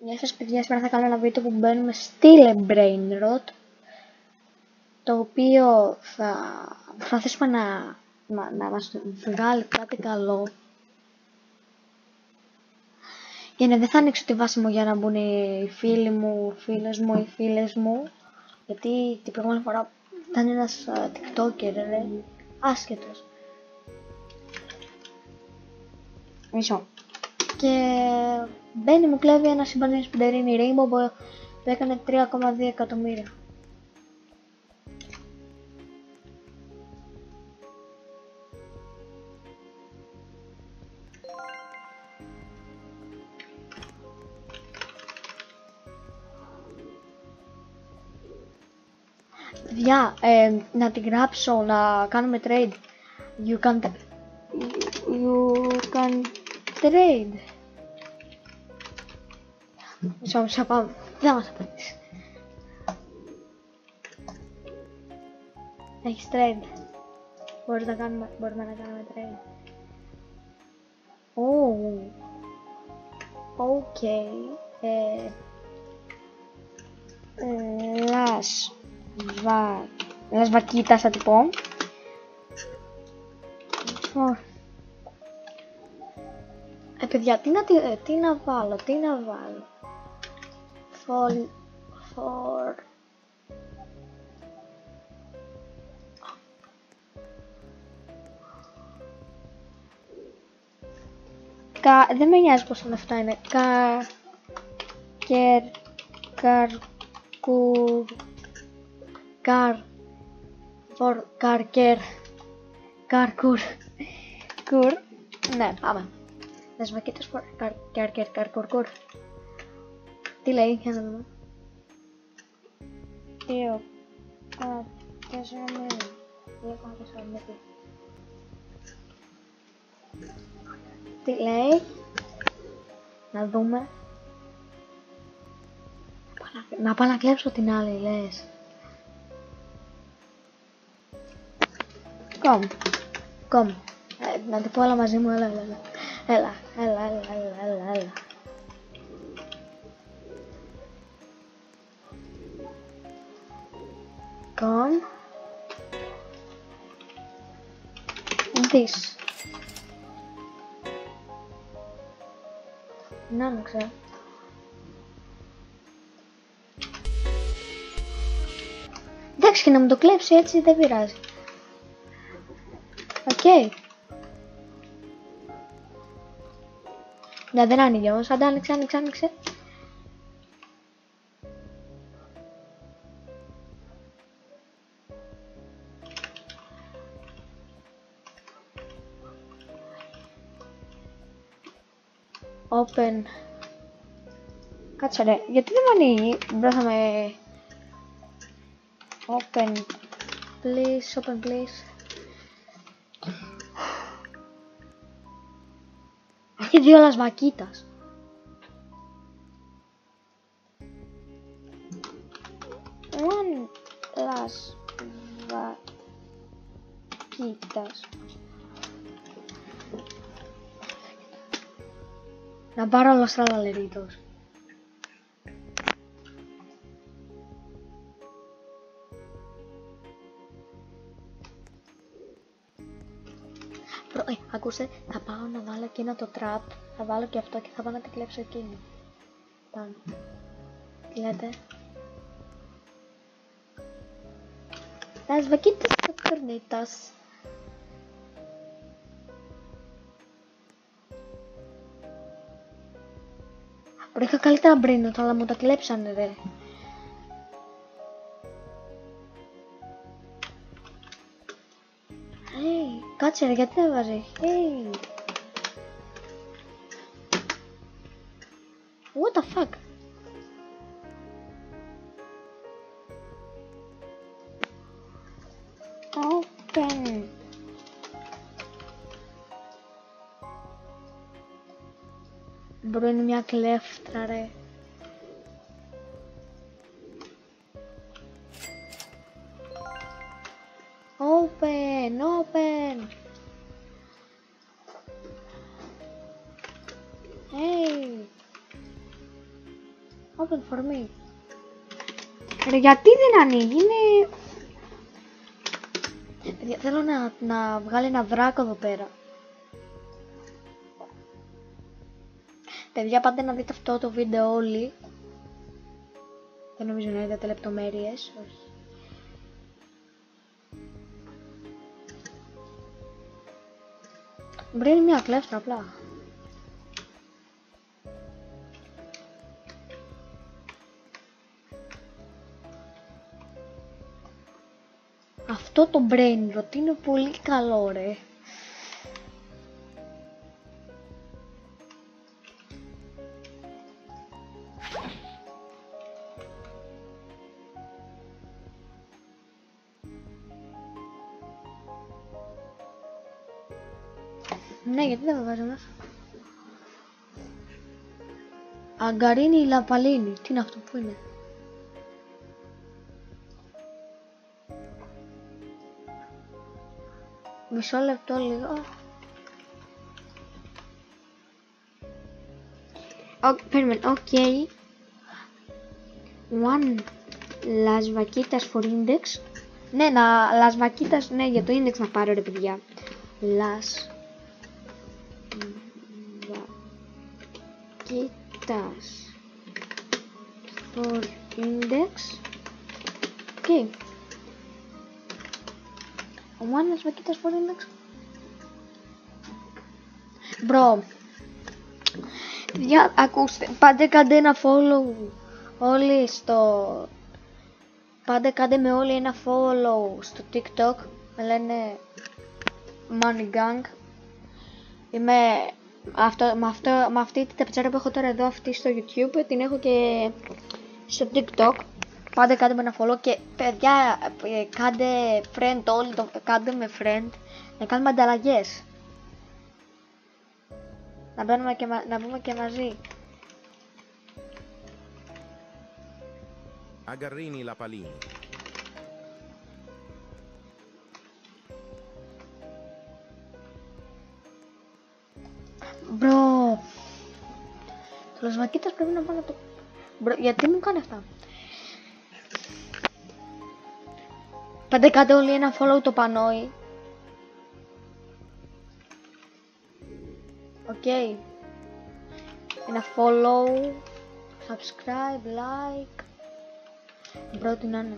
Γεια σας παιδιά, σήμερα θα κάνω ένα βίντεο που μπαίνουμε στη Brain Rot, το οποίο θα προσπαθήσουμε να μας βγάλει κάτι καλό. Για να δεν θα ανοίξω τη βάση μου για να μπουν οι φίλοι μου, φίλες μου, οι φίλες μου, γιατί την προηγούμενη φορά ήταν ένας TikToker, άσχετος. Μισό. Και μπαίνει, μου κλέβει ένα συμπανί σπιντερίνι Rainbow που έκανε 3,2 εκατομμύρια. Παιδιά, να τη γράψω, να κάνουμε trade. You can trade. Μισό, πάμε. Δεν μας απαντήσει. Έχεις trade. Μπορούμε να κάνουμε trade. Oh. Okay. Las vaquitas θα την πω. Παιδιά, τι να βάλω. Δεν με νοιάζει πόσα λεφτά είναι. Ναι, πάμε. Las vaquitas for καρκουρκουρ. Τι λέει, για να δούμε. 2,4 Τι λέει. Να δούμε. Να πάω να κλέψω την άλλη, λες. Κομ. Να την πω όλα μαζί μου, έλα. Κομ. This. Να άνοιξε. Εντάξει, και να μου το κλέψει έτσι δεν πειράζει. Οκ. Ναι, δεν άνοιγε όμως. Αν άνοιξε. Open. Κάτσε ρε, γιατί δεν μου ανοίγει. Μπράθαμε. Open please. Έχει 2 Las Vaquitas. One Las Vaquitas. Να πάρω los tralaleritos. Ακούστε, θα πάω να βάλω εκείνο το trap, θα βάλω και αυτό και θα πάω να την κλέψω εκείνη. Πάνω. Τι λέτε? Las vaquitas nocturnitas. Είχα καλύτερα brain αλλά μου τα κλέψανε ρε. Κάτσε ρε, γιατί δεν βάζει. What the fuck. Open. Μπρο είναι μια κλέφτρα ρε. Open. Hey. Open for me. Ρε, γιατί δεν ανοίγει, είναι... Θέλω να βγάλει ένα δράκο εδώ πέρα. Παιδιά, πάτε να δείτε αυτό το βίντεο όλοι. Δεν νομίζω να είδατε λεπτομέρειες, όχι. Μπορεί να είναι μια κλέφτρα απλά. Αυτό το brain rot είναι πολύ καλό, ρε. Ναι, γιατί δεν με βάζω μέσα. Αγκαρίνη ή λαπαλίνη. Τι είναι αυτό, που είναι? Μισό λεπτό λίγο. Περίμενε, οκ. One Las Vaquitas for index. Ναι, Las Vaquitas, ναι, για το index να πάρω, ρε παιδιά. Las Vaquitas for index. Okay. One Las Vaquitas for index. Bro, παιδιά, ακούστε, πάντε κάντε ένα follow όλοι στο... Πάντε κάντε με όλοι ένα follow στο TikTok. Με λένε Money Gang. Είμαι... με αυτή την ταπετσάρα που έχω τώρα εδώ, αυτή στο YouTube, την έχω και στο TikTok. Πάντε κάντε με ένα follow και παιδιά, κάντε friend όλοι, κάντε με friend, να κάνουμε ανταλλαγές. Να μπαίνουμε και να μπούμε και μαζί. Agarrini la Palini. Μπρο, το Las Vaquitas πρέπει να πάω να το... Μπρο, γιατί μου κάνει αυτά? Πάντε κάντε όλοι ένα follow το Πανόι. Οκ. Ένα follow, subscribe, like. Μπρο, τι να είναι.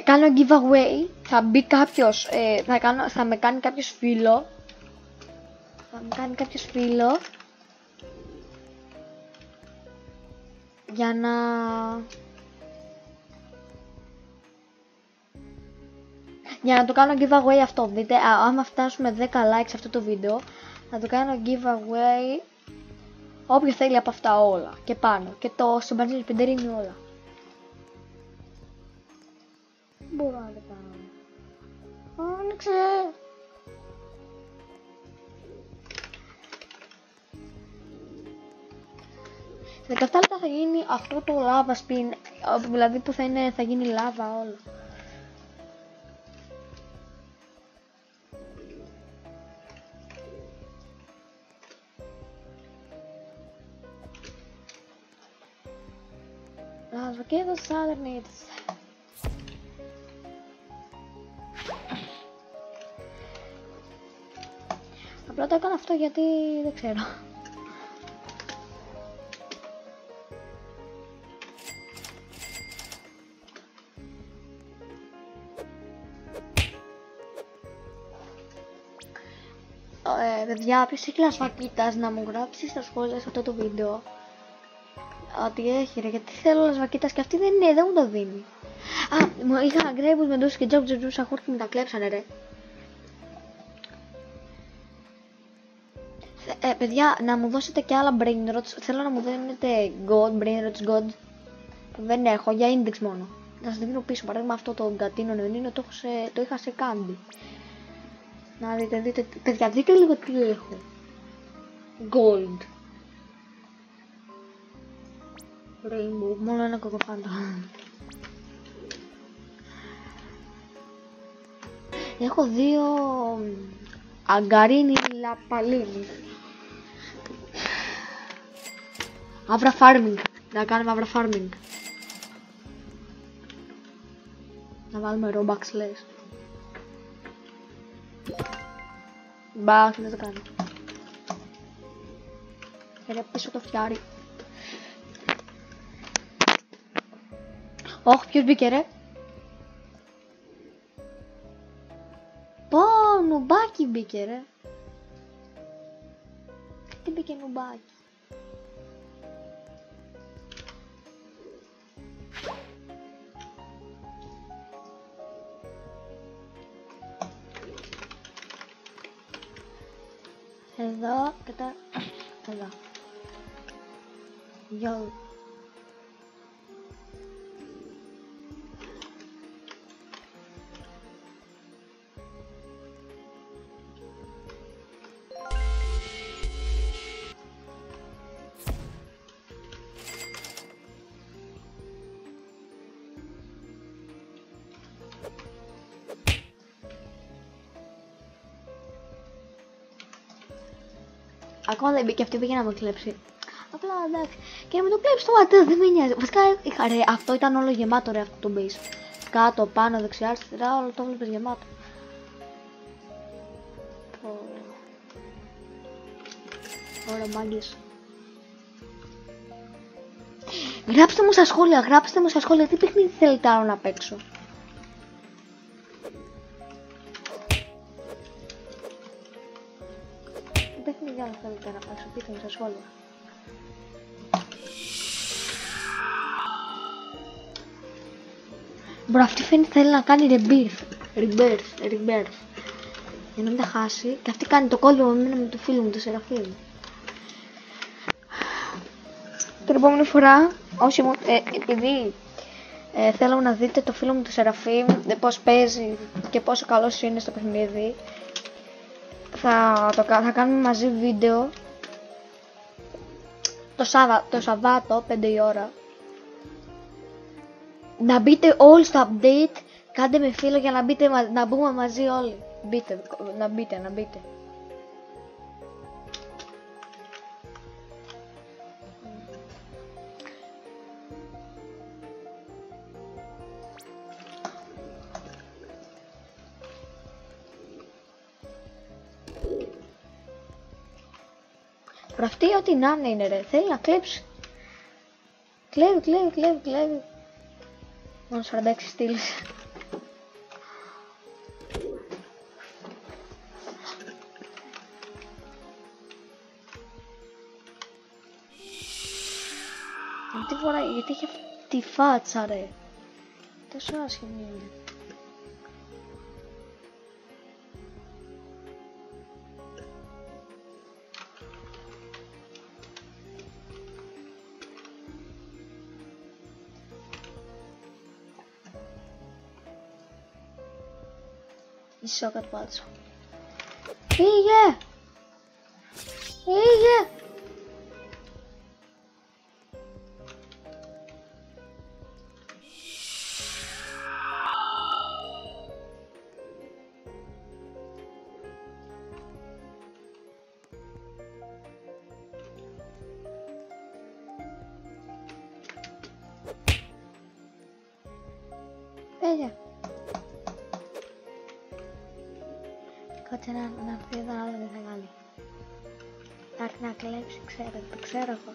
Κάνω giveaway, θα μπει κάποιος, θα με κάνει κάποιος φίλο. Για να το κάνω giveaway αυτό, δείτε, άμα φτάσουμε 10 likes σε αυτό το βίντεο, θα το κάνω giveaway όποιο θέλει από αυτά όλα και πάνω, και το στο μπανζίνι πιντερίνι όλα. Μπορώ να το κάνω. Άνοιξε! Σε 17 λεπτά θα γίνει αυτό το lava spin, δηλαδή που θα γίνει λάβα όλο. Las Vaquitas Saturnates. Απλά το έκανα αυτό γιατί δεν ξέρω. Παιδιά, ποιος έχει Las Vaquitas να μου γράψει στα σχόλια σε αυτό το βίντεο ότι έχει, ρε, γιατί θέλω Las Vaquitas και αυτή δεν είναι, δεν μου το δίνει. Μου είχα γκρέιμπους με ντους και τζόμπ σαχούρ και μου τα κλέψανε, ρε. Παιδιά, να μου δώσετε και άλλα brain rots, θέλω να μου δίνετε brain rots god, που δεν έχω, για index μόνο. Να σας δίνω πίσω, παράδειγμα αυτό το γκατίνο νεονίνο το είχα σε candy. Να δείτε, παιδιά, δείτε λίγο τι έχω. Gold. Rainbow, μόνο ένα κοκοφάντα. Έχω δύο αγκαρίνι λαπαλίνι. Αύρα farming. Να κάνουμε αύρα farming. Να βάλουμε Robux λες. Μπα, δεν το κάνω. Έλα πίσω το φτιάρι. Όχι, ποιος μπήκε ρε. Πω, νουμπάκι μπήκε ρε. Τι μπήκε νουμπάκι. Εδώ και τα... εδώ. Γιο. Ακόμα δεν μπήκε, αυτή πήγε να με κλέψει. Απλά εντάξει. Και να με το κλέψει το ματέο, δεν με νοιάζει. Βασικά ρε, αυτό ήταν όλο γεμάτο ρε αυτό το base. Κάτω, πάνω, δεξιά, αριστερά, όλο το βλέπεις γεμάτο. Ωραία μάγκες. Γράψτε μου στα σχόλια, τι παιχνίδι θέλετε άλλο να παίξω. Τι παιχνίδι άλλο θέλετε να παίξω, πείτε μου στα σχόλια. Μπρο, αυτή φαίνεται θέλει να κάνει rebirth. Για να μην τα χάσει. Και αυτή κάνει το κόλλημα με το φίλο μου, το Σεραφείμ. Την επόμενη φορά, όσοι μου, επειδή θέλω να δείτε το φίλο μου το Σεραφείμ, πώς παίζει και πόσο καλός είναι στο παιχνίδι, θα κάνουμε μαζί βίντεο το Σαββάτο, 5 η ώρα. Να μπείτε όλοι στο update, κάντε με φίλο για να μπούμε μαζί όλοι. Να μπείτε. Προ αυτή ό,τι να είναι ρε, θέλει να κλέψει. Κλέβει. Μόνο 46 στήλες. Αυτή φορά γιατί είχε αυτή τη φάτσα ρε. Τόσο άσχημη είναι. Ισόκατ πάτσο. Φύγε! Φύγε! Κάτσε να έρθει εδώ άλλο δεν θα κάνει. Θα έρθει να κλέψει, το ξέρω εγώ.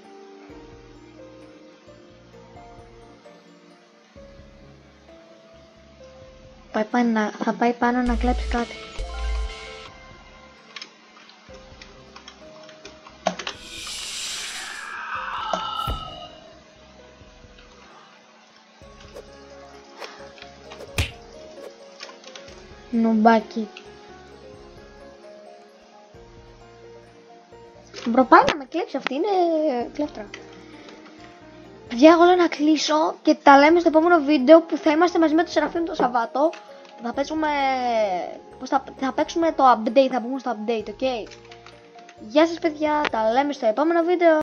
Θα πάει πάνω να κλέψει κάτι. Νουμπάκι. Μπρο, πάει να με κλέψει, αυτή είναι κλέφτρα. Παιδιά, εγώ λέω να κλείσω και τα λέμε στο επόμενο βίντεο που θα είμαστε μαζί με το Σεραφείμ το Σαββάτο. Θα παίξουμε, θα παίξουμε το update, θα πούμε στο update, ok. Γεια σας παιδιά, τα λέμε στο επόμενο βίντεο.